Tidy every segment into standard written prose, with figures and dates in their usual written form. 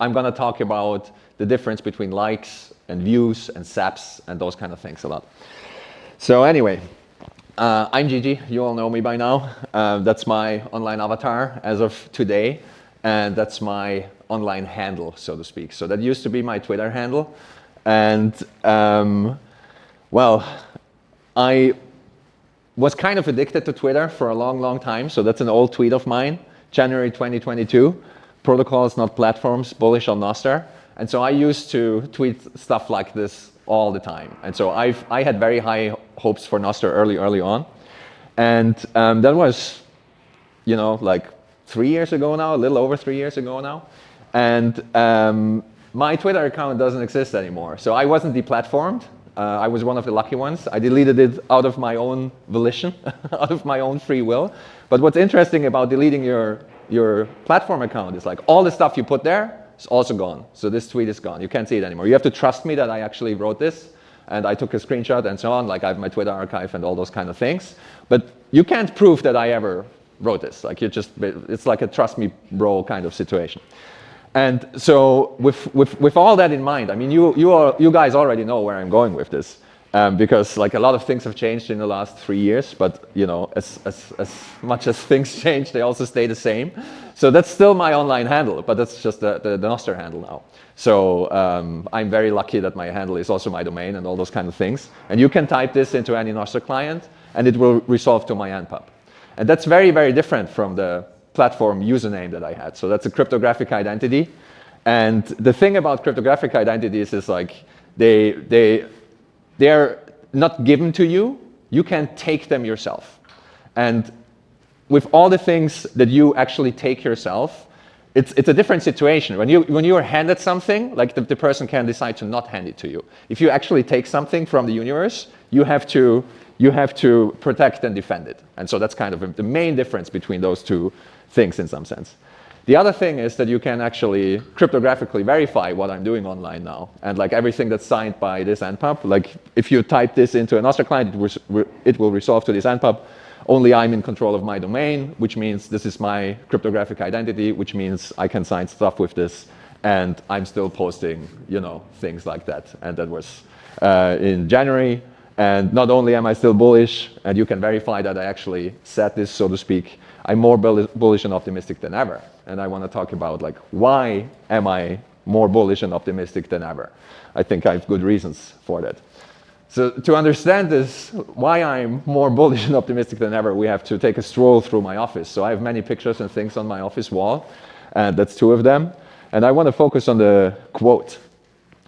I'm going to talk about the difference between likes and views and zaps and those kind of things a lot. So anyway, I'm Gigi. You all know me by now. That's my online avatar as of today, and that's my online handle, so to speak. So that used to be my Twitter handle, and well, I was kind of addicted to Twitter for a long, long time. So that's an old tweet of mine, January 2022. Protocols, not platforms, bullish on Nostr. And so I used to tweet stuff like this all the time. And so I had very high hopes for Nostr early on. And that was, like 3 years ago now, a little over 3 years ago now. And my Twitter account doesn't exist anymore. So I wasn't deplatformed. I was one of the lucky ones. I deleted it out of my own volition, out of my own free will. But what's interesting about deleting your platform account is like all the stuff you put there is also gone. So this tweet is gone. You can't see it anymore. You have to trust me that I actually wrote this, and I took a screenshot and so on. Like I have my Twitter archive and all those kind of things. But you can't prove that I ever wrote this. Like it's like a trust me bro kind of situation. And so with all that in mind, I mean, you guys already know where I'm going with this, because like a lot of things have changed in the last 3 years, but as much as things change, they also stay the same. So that's still my online handle, but that's just the Nostr handle now. So I'm very lucky that my handle is also my domain and all those kind of things. And you can type this into any Nostr client, and it will resolve to my npub. And that's very, very different from the platform username that I had. So that's a cryptographic identity. And the thing about cryptographic identities is like they're not given to you. You can take them yourself. And with all the things that you actually take yourself, it's a different situation. When you are handed something, like the person can decide to not hand it to you. If you actually take something from the universe, you have to protect and defend it. And so that's kind of the main difference between those two things in some sense. The other thing is that you can actually cryptographically verify what I'm doing online now. And like everything that's signed by this npub, like if you type this into a Nostr client, it will resolve to this npub. Only I'm in control of my domain, which means this is my cryptographic identity, which means I can sign stuff with this. And I'm still posting, things like that. And that was in January. And not only am I still bullish, and you can verify that I actually said this, so to speak, I'm more bullish and optimistic than ever. And I want to talk about like why am I more bullish and optimistic than ever? I think I have good reasons for that. So to understand this, why I'm more bullish and optimistic than ever, we have to take a stroll through my office. So I have many pictures and things on my office wall, and that's 2 of them. And I want to focus on the quote,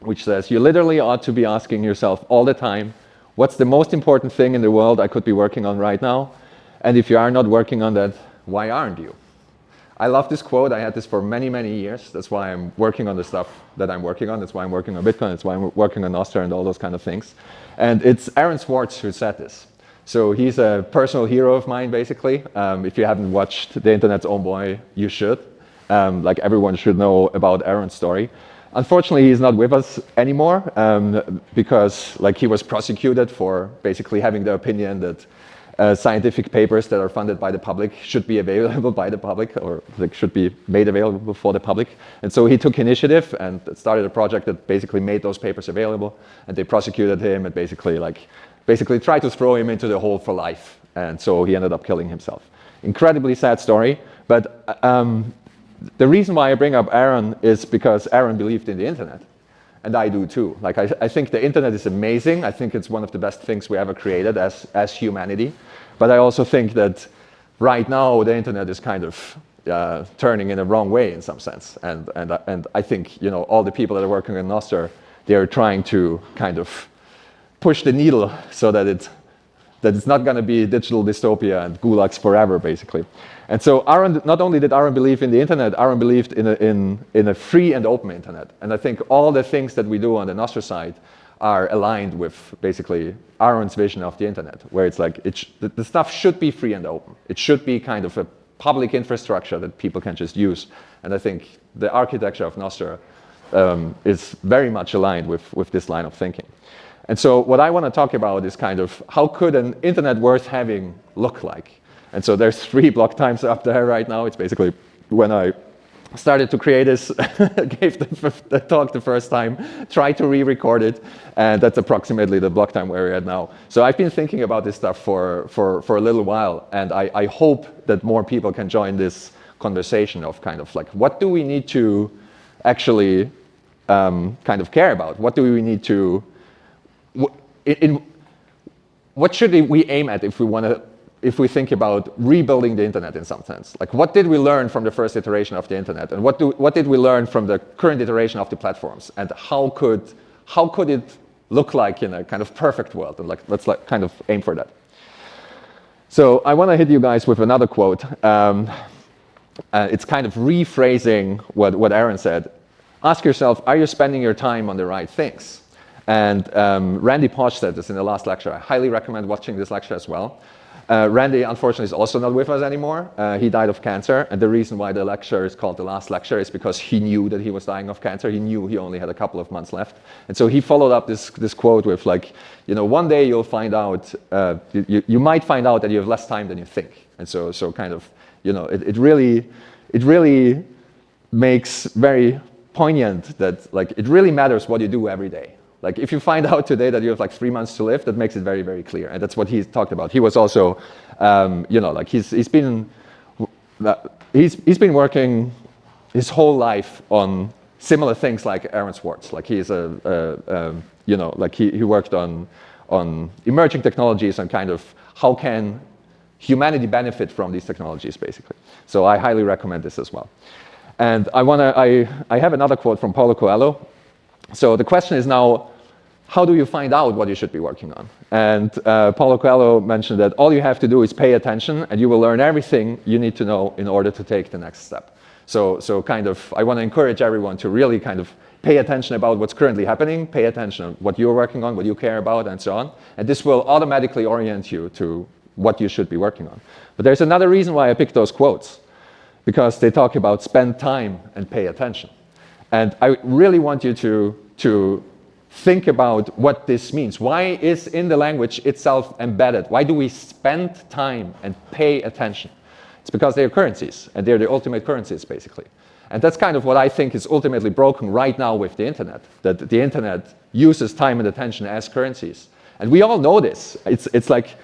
which says, "You literally ought to be asking yourself all the time, what's the most important thing in the world I could be working on right now? And if you are not working on that, why aren't you?" I love this quote. I had this for many, many years. That's why I'm working on the stuff that I'm working on. That's why I'm working on Bitcoin. That's why I'm working on Nostr and all those kind of things. And it's Aaron Swartz who said this. So he's a personal hero of mine, basically. If you haven't watched The Internet's Own Boy, you should. Like everyone should know about Aaron's story. Unfortunately, he's not with us anymore because like he was prosecuted for basically having the opinion that scientific papers that are funded by the public should be available by the public, or like should be made available for the public. And so he took initiative and started a project that basically made those papers available. And they prosecuted him and basically tried to throw him into the hole for life. And so he ended up killing himself. Incredibly sad story, but the reason why I bring up Aaron is because Aaron believed in the internet. And I do too. Like I think the internet is amazing. I think it's one of the best things we ever created as humanity. But I also think that right now the internet is kind of turning in a wrong way in some sense. And I think all the people that are working on Nostr, they are trying to kind of push the needle so that it's not going to be digital dystopia and gulags forever, basically. And so Aaron, not only did Aaron believe in the internet, Aaron believed in a free and open internet. And I think all the things that we do on the Nostr side are aligned with basically Aaron's vision of the internet, where it's like the stuff should be free and open. It should be kind of a public infrastructure that people can just use. And I think the architecture of Nostr is very much aligned with this line of thinking. And so what I want to talk about is kind of how could an internet worth having look like? And so there's 3 block times up there right now. It's basically when I started to create this, gave the talk the first time, tried to re-record it, and that's approximately the block time where we're at now. So I've been thinking about this stuff for a little while, and I hope that more people can join this conversation of kind of like, what do we need to actually kind of care about? What do we need to, what should we aim at if we think about rebuilding the internet in some sense? Like, what did we learn from the first iteration of the internet, and what did we learn from the current iteration of the platforms, and how could it look like in a kind of perfect world? And like, let's like kind of aim for that. So I want to hit you guys with another quote. It's kind of rephrasing what Aaron said. Ask yourself, are you spending your time on the right things? And Randy Pausch said this in the last lecture. I highly recommend watching this lecture as well. Randy, unfortunately, is also not with us anymore. He died of cancer, and the reason why the lecture is called the last lecture is because he knew that he was dying of cancer. He knew he only had a couple of months left. And so he followed up this quote with like, you know, one day you'll find out, you might find out that you have less time than you think. And so kind of, you know, it really makes very poignant that like, it really matters what you do every day. Like, if you find out today that you have like 3 months to live, that makes it very, very clear. And that's what he talked about. He was also, you know, like he's been working his whole life on similar things like Aaron Swartz. Like he's you know, like he worked on emerging technologies and kind of how can humanity benefit from these technologies, basically. So I highly recommend this as well. And I have another quote from Paulo Coelho. So the question is now, how do you find out what you should be working on? And Paulo Coelho mentioned that all you have to do is pay attention, and you will learn everything you need to know in order to take the next step. So kind of, I want to encourage everyone to really kind of pay attention about what's currently happening, pay attention on what you're working on, what you care about, and so on. And this will automatically orient you to what you should be working on. But there's another reason why I picked those quotes, because they talk about spend time and pay attention. And I really want you to think about what this means. Why is in the language itself embedded? Why do we spend time and pay attention? It's because they are currencies, and they're the ultimate currencies, basically. And that's kind of what I think is ultimately broken right now with the internet, that the internet uses time and attention as currencies. And we all know this. It's like,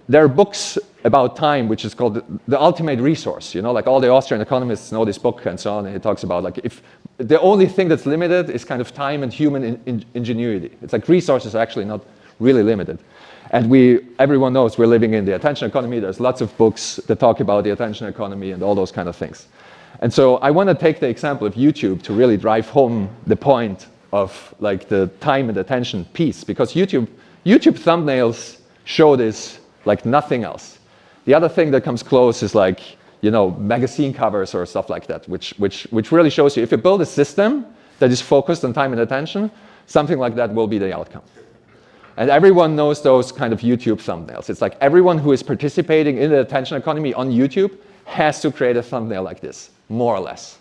there are books about time which is called the ultimate resource. You know, like all the Austrian economists know this book and so on, and it talks about like if the only thing that's limited is kind of time and human ingenuity. It's like resources are actually not really limited. And everyone knows we're living in the attention economy. There's lots of books that talk about the attention economy and all those kind of things. And so I want to take the example of YouTube to really drive home the point of like the time and attention piece, because YouTube thumbnails show this like nothing else. The other thing that comes close is like, you know, magazine covers or stuff like that, which really shows you if you build a system that is focused on time and attention, something like that will be the outcome. And everyone knows those kind of YouTube thumbnails. It's like everyone who is participating in the attention economy on YouTube has to create a thumbnail like this, more or less.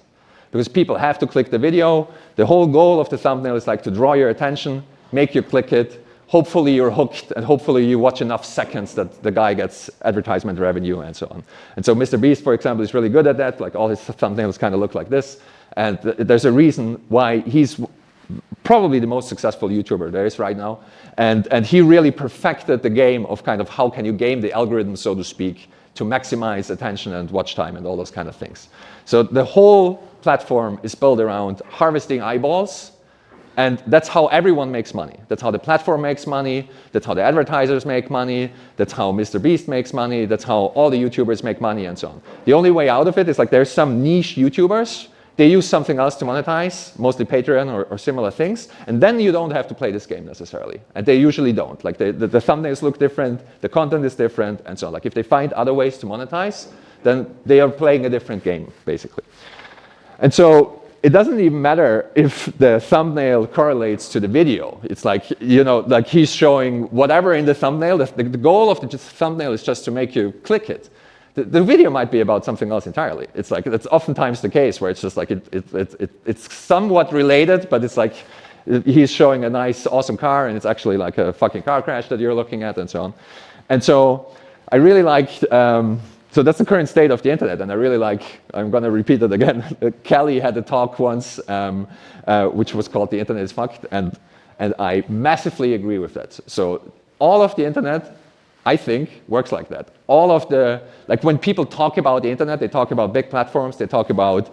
Because people have to click the video. The whole goal of the thumbnail is like to draw your attention, make you click it. Hopefully you're hooked, and hopefully you watch enough seconds that the guy gets advertisement revenue and so on. And so Mr. Beast, for example, is really good at that. Like all his thumbnails kind of look like this. And there's a reason why he's probably the most successful YouTuber there is right now. And he really perfected the game of kind of how can you game the algorithm, so to speak, to maximize attention and watch time and all those kind of things. So the whole platform is built around harvesting eyeballs. And that's how everyone makes money. That's how the platform makes money. That's how the advertisers make money. That's how Mr. Beast makes money. That's how all the YouTubers make money and so on. The only way out of it is like there's some niche YouTubers. They use something else to monetize, mostly Patreon or similar things. And then you don't have to play this game necessarily. And they usually don't. Like the thumbnails look different. The content is different and so on. Like if they find other ways to monetize, then they are playing a different game, basically. And so it doesn't even matter if the thumbnail correlates to the video. It's like, you know, like he's showing whatever in the thumbnail. The goal of the thumbnail is just to make you click it. The video might be about something else entirely. It's like, that's oftentimes the case where it's just like, it's somewhat related, but it's like he's showing a nice, awesome car, and it's actually like a fucking car crash that you're looking at and so on. And so I really liked so that's the current state of the internet, and I really I'm going to repeat it again. Kelly had a talk once, which was called "The Internet is Fucked," and I massively agree with that. So all of the internet, I think, works like that. All of when people talk about the internet, they talk about big platforms, they talk about,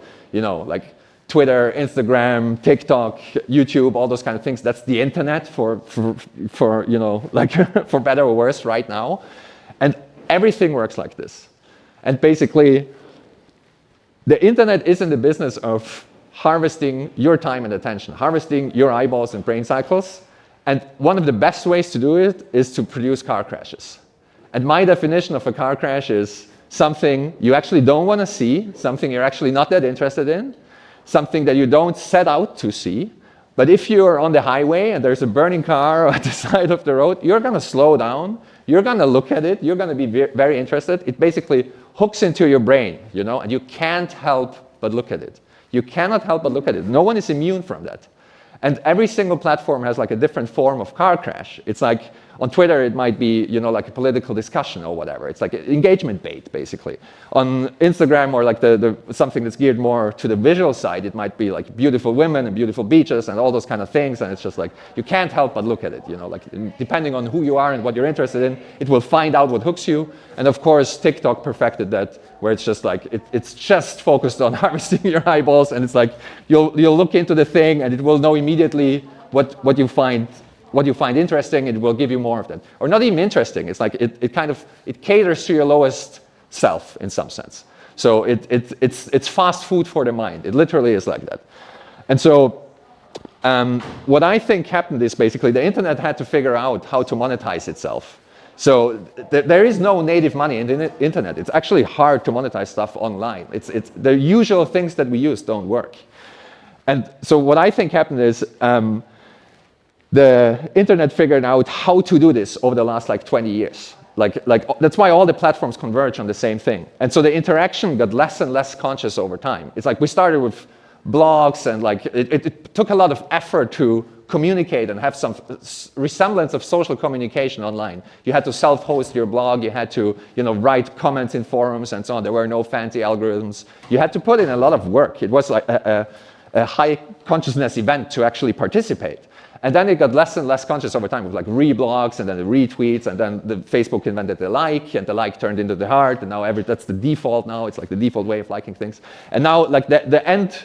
Twitter, Instagram, TikTok, YouTube, all those kind of things. That's the internet for for better or worse right now. And everything works like this. And basically, the internet is in the business of harvesting your time and attention, harvesting your eyeballs and brain cycles. And one of the best ways to do it is to produce car crashes. And my definition of a car crash is something you actually don't want to see, something you're actually not that interested in, something that you don't set out to see. But if you're on the highway and there's a burning car at the side of the road, you're going to slow down, you're going to look at it, you're going to be very interested. It basically hooks into your brain, and you can't help but look at it. You cannot help but look at it. No one is immune from that. And every single platform has a different form of car crash. It's like on Twitter, it might be, a political discussion or whatever. It's like engagement bait, basically. On Instagram or something that's geared more to the visual side, it might be beautiful women and beautiful beaches and all those kind of things. And it's just you can't help but look at it, depending on who you are and what you're interested in, it will find out what hooks you. And of course, TikTok perfected that, where it's just it's just focused on harvesting your eyeballs. And it's you'll look into the thing and it will know immediately what you find interesting. It will give you more of that, or not even interesting. It's it caters to your lowest self in some sense. So it's fast food for the mind. It literally is like that. And so what I think happened is basically the internet had to figure out how to monetize itself. So there is no native money in the internet. It's actually hard to monetize stuff online. It's the usual things that we use don't work. And so what I think happened is the internet figured out how to do this over the last 20 years. That's why all the platforms converge on the same thing. And so the interaction got less and less conscious over time. It's we started with blogs and it took a lot of effort to communicate and have some resemblance of social communication online. You had to self-host your blog, you had to write comments in forums and so on. There were no fancy algorithms. You had to put in a lot of work. It was a high consciousness event to actually participate. And then it got less and less conscious over time with reblogs and then the retweets, and then the Facebook invented the like, and the like turned into the heart, and now that's the default now. It's the default way of liking things. And now the end,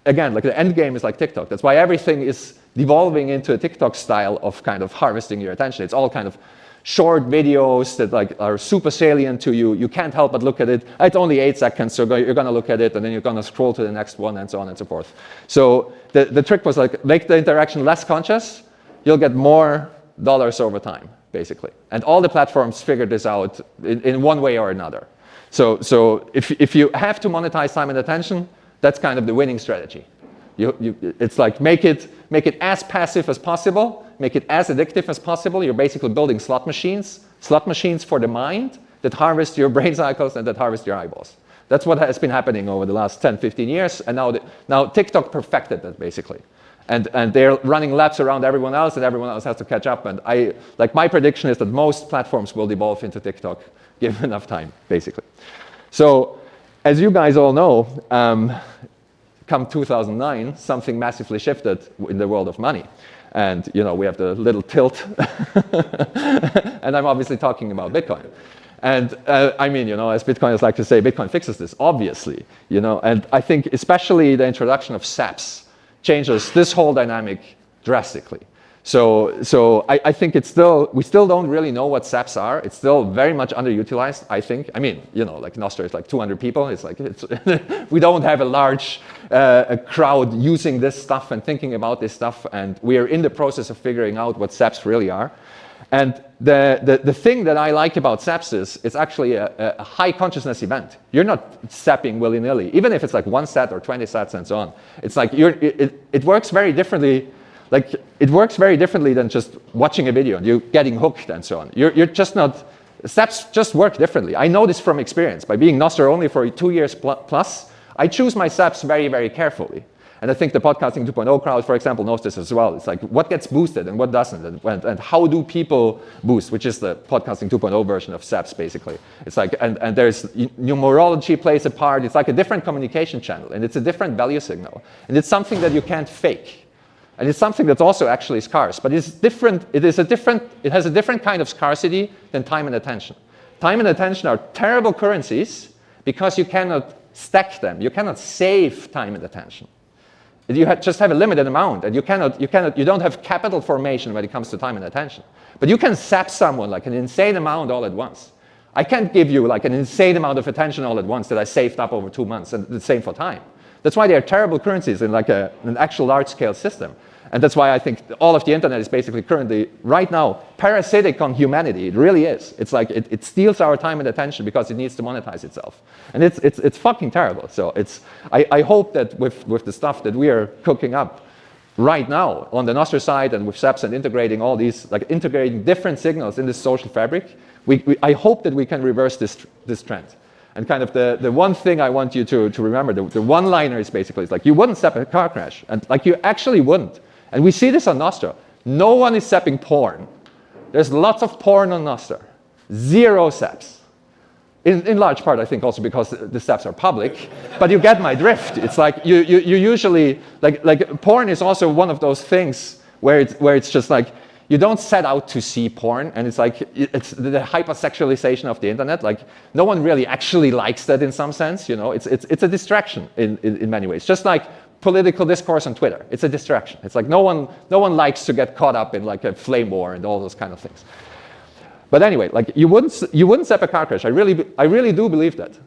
again, the end game is TikTok. That's why everything is devolving into a TikTok style of kind of harvesting your attention. It's all kind of short videos that are super salient to you. You can't help but look at it. It's only 8 seconds, so you're going to look at it, and then you're going to scroll to the next one, and so on and so forth. So the trick was make the interaction less conscious. You'll get more dollars over time, basically. And all the platforms figured this out in one way or another. So if you have to monetize time and attention, that's kind of the winning strategy. It's make it as passive as possible, make it as addictive as possible. You're basically building slot machines for the mind that harvest your brain cycles and that harvest your eyeballs. That's what has been happening over the last 10, 15 years. And now TikTok perfected that, basically. And they're running laps around everyone else, and everyone else has to catch up. And my prediction is that most platforms will devolve into TikTok, given enough time, basically. So, as you guys all know, come 2009, something massively shifted in the world of money. And we have the little tilt. And I'm obviously talking about Bitcoin. And as Bitcoiners like to say, Bitcoin fixes this, obviously. And I think especially the introduction of SAPs changes this whole dynamic drastically. So I think we still don't really know what SAPs are. It's still very much underutilized, I think. Nostr is 200 people. We don't have a large crowd using this stuff and thinking about this stuff. And we are in the process of figuring out what SAPs really are. And the thing that I like about SAPs is it's actually a high consciousness event. You're not sapping willy-nilly, even if it's 1 sat or 20 sats and so on. It's it works very differently. It works very differently than just watching a video and you getting hooked and so on. You're just not, SAPs just work differently. I know this from experience. By being Nostr only for 2 years plus, I choose my SAPs very, very carefully. And I think the Podcasting 2.0 crowd, for example, knows this as well. It's like what gets boosted and what doesn't, and how do people boost, which is the Podcasting 2.0 version of SAPS, basically. It's like, and there's numerology plays a part. It's like a different communication channel, and it's a different value signal. And it's something that you can't fake. And it's something that's also actually scarce, but it's different. It has a different kind of scarcity than time and attention. Time and attention are terrible currencies because you cannot stack them. You cannot save time and attention. You just have a limited amount, and you don't have capital formation when it comes to time and attention. But you can sap someone like an insane amount all at once. I can't give you like an insane amount of attention all at once that I saved up over 2 months, and the same for time. That's why they are terrible currencies in like an actual large-scale system. And that's why I think all of the internet is basically currently, right now, parasitic on humanity. It really is. It's like it steals our time and attention because it needs to monetize itself. And it's fucking terrible. So I hope that with the stuff that we are cooking up right now on the Nostr side and with SAPS and integrating all these, like integrating different signals in this social fabric, I hope that we can reverse this trend. And kind of the one thing I want you to remember, the one-liner is basically, it's like you wouldn't step a car crash. And like you actually wouldn't. And we see this on Nostr. No one is sapping porn. There's lots of porn on Nostr. Zero saps. In large part, I think, also because the saps are public. But you get my drift. It's like you usually, like porn is also one of those things where it's just like, you don't set out to see porn, and it's like, it's the hypersexualization of the internet. Like, no one really actually likes that in some sense, you know? It's a distraction in many ways. Just like political discourse on Twitter. It's a distraction. It's like no one likes to get caught up in like a flame war and all those kind of things. But anyway, like you wouldn't zap a car crash. I really do believe that.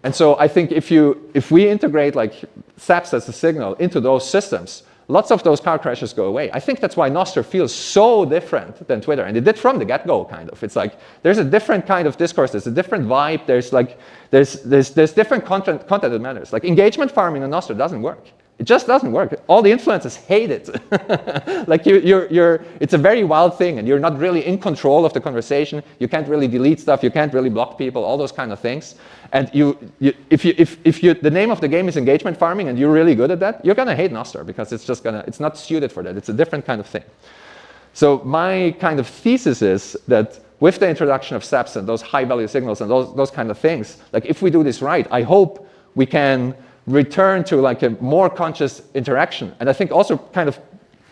And so I think if we integrate like SAPS as a signal into those systems, lots of those car crashes go away. I think that's why Nostr feels so different than Twitter, and it did from the get-go, kind of. It's like there's a different kind of discourse, there's a different vibe, there's different content that matters. Like engagement farming on Nostr doesn't work. It just doesn't work. All the influencers hate it. Like it's a very wild thing, and you're not really in control of the conversation. You can't really delete stuff. You can't really block people. All those kind of things. And if the name of the game is engagement farming, and you're really good at that, you're gonna hate Nostr because it's not suited for that. It's a different kind of thing. So my kind of thesis is that with the introduction of SAPS and those high-value signals and those kind of things, like if we do this right, I hope we can return to like a more conscious interaction, and I think also kind of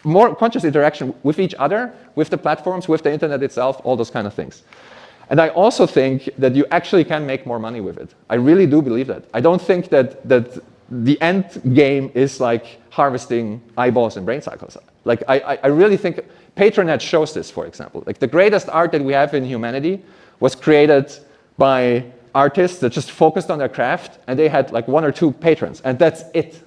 more conscious interaction with each other, with the platforms, with the internet itself, all those kind of things. And I also think that you actually can make more money with it. I really do believe that. I don't think that the end game is like harvesting eyeballs and brain cycles. Like I really think Patronage shows this, for example. Like the greatest art that we have in humanity was created by artists that just focused on their craft, and they had like 1 or 2 patrons, and that's it.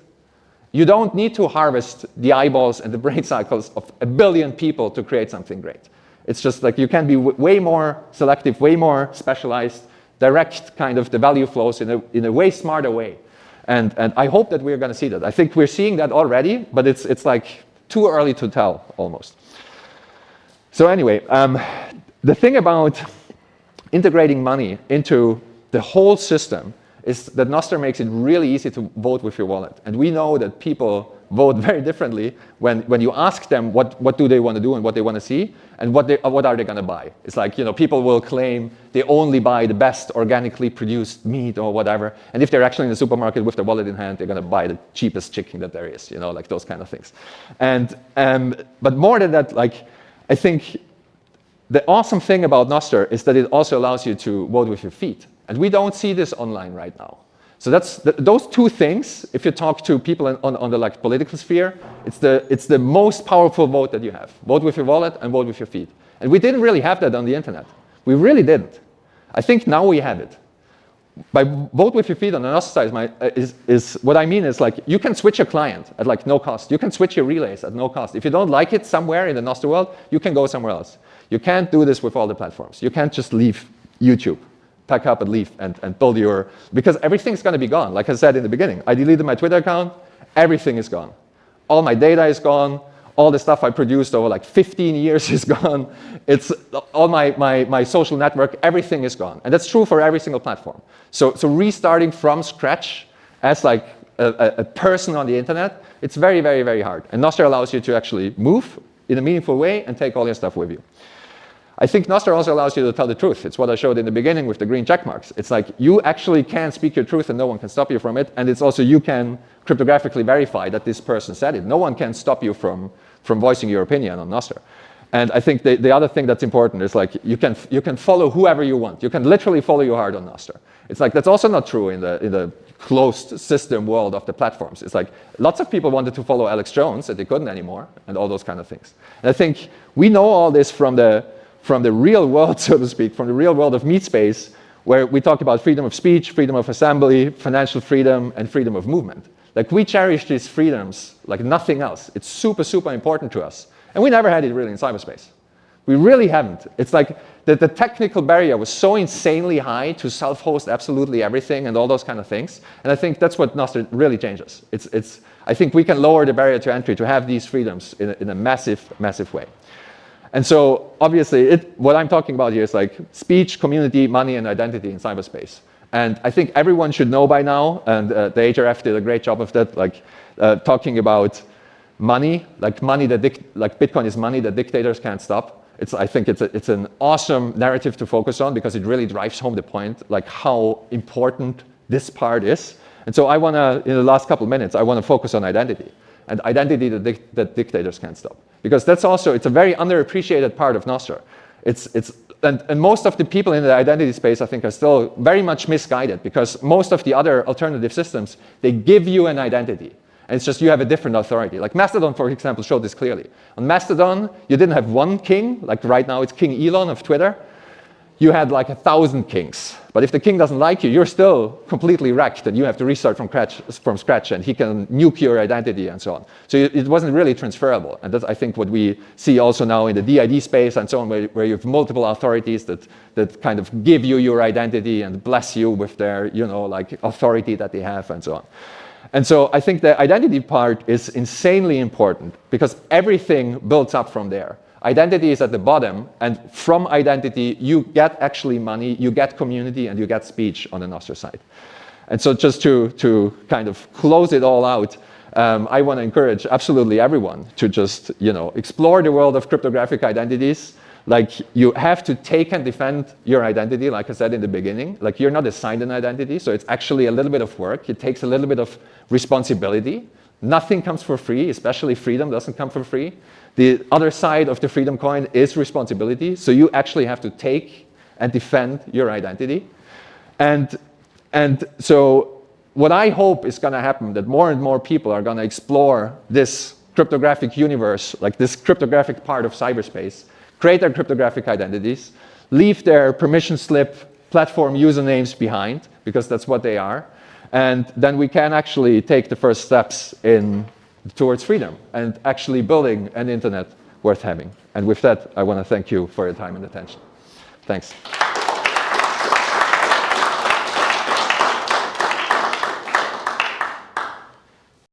You don't need to harvest the eyeballs and the brain cycles of 1 billion people to create something great. It's just like you can be way more selective, way more specialized, direct kind of the value flows in a way smarter way. And I hope that we're going to see that. I think we're seeing that already, but it's like too early to tell almost. So anyway, the thing about integrating money into the whole system is that Nostr makes it really easy to vote with your wallet. And we know that people vote very differently when you ask them what do they want to do and what they want to see, and what are they going to buy. It's like, you know, people will claim they only buy the best organically produced meat or whatever. And if they're actually in the supermarket with their wallet in hand, they're going to buy the cheapest chicken that there is, you know, like those kind of things. And but more than that, like I think the awesome thing about Nostr is that it also allows you to vote with your feet. And we don't see this online right now. So that's those 2 things, if you talk to people on the like political sphere, it's the most powerful vote that you have. Vote with your wallet and vote with your feet. And we didn't really have that on the internet. We really didn't. I think now we have it. By vote with your feet on the Nostr side is what I mean is like you can switch your client at like no cost. You can switch your relays at no cost. If you don't like it somewhere in the Nostr world, you can go somewhere else. You can't do this with all the platforms. You can't just leave YouTube, pack up and leave and build your, because everything's going to be gone. Like I said in the beginning, I deleted my Twitter account, everything is gone. All my data is gone. All the stuff I produced over like 15 years is gone. It's all my social network, everything is gone. And that's true for every single platform. So restarting from scratch as like a person on the internet, it's very, very, very hard. And Nostr allows you to actually move in a meaningful way and take all your stuff with you. I think Nostr also allows you to tell the truth. It's what I showed in the beginning with the green check marks. It's like you actually can speak your truth and no one can stop you from it. And it's also you can cryptographically verify that this person said it. No one can stop you from voicing your opinion on Nostr. And I think the other thing that's important is like you can follow whoever you want. You can literally follow your heart on Nostr. It's like that's also not true in the closed system world of the platforms. It's like lots of people wanted to follow Alex Jones and they couldn't anymore, and all those kind of things. And I think we know all this from the real world, so to speak, from the real world of meat space, where we talk about freedom of speech, freedom of assembly, financial freedom, and freedom of movement. Like we cherish these freedoms like nothing else. It's super, super important to us. And we never had it really in cyberspace. We really haven't. It's like the technical barrier was so insanely high to self-host absolutely everything and all those kind of things. And I think that's what Nostr really changes. I think we can lower the barrier to entry to have these freedoms in a massive, massive way. And so obviously what I'm talking about here is like speech, community, money, and identity in cyberspace. And I think everyone should know by now, and the HRF did a great job of that, like talking about money, like Bitcoin is money that dictators can't stop. I think it's an awesome narrative to focus on because it really drives home the point, like how important this part is. And so I want to, in the last couple of minutes, I want to focus on identity. And identity that dictators can't stop. Because that's also, it's a very underappreciated part of Nostr. And most of the people in the identity space, I think, are still very much misguided because most of the other alternative systems, they give you an identity. And it's just you have a different authority. Like Mastodon, for example, showed this clearly. On Mastodon, you didn't have one king. Like right now, it's King Elon of Twitter. You had like 1,000 kings. But if the king doesn't like you, you're still completely wrecked and you have to restart from scratch and he can nuke your identity and so on. So it wasn't really transferable. And that's, I think, what we see also now in the DID space and so on, where you have multiple authorities that kind of give you your identity and bless you with their, like authority that they have and so on. And so I think the identity part is insanely important because everything builds up from there. Identity is at the bottom, and from identity, you get actually money, you get community, and you get speech on the Nostr side. And so just to kind of close it all out, I want to encourage absolutely everyone to just, explore the world of cryptographic identities. Like, you have to take and defend your identity, like I said in the beginning. Like, you're not assigned an identity, so it's actually a little bit of work. It takes a little bit of responsibility. Nothing comes for free, especially freedom doesn't come for free. The other side of the freedom coin is responsibility. So you actually have to take and defend your identity. And so what I hope is going to happen, that more and more people are going to explore this cryptographic universe, like this cryptographic part of cyberspace, create their cryptographic identities, leave their permission slip platform usernames behind, because that's what they are. And then we can actually take the first steps towards freedom and actually building an internet worth having. And with that, I want to thank you for your time and attention. Thanks.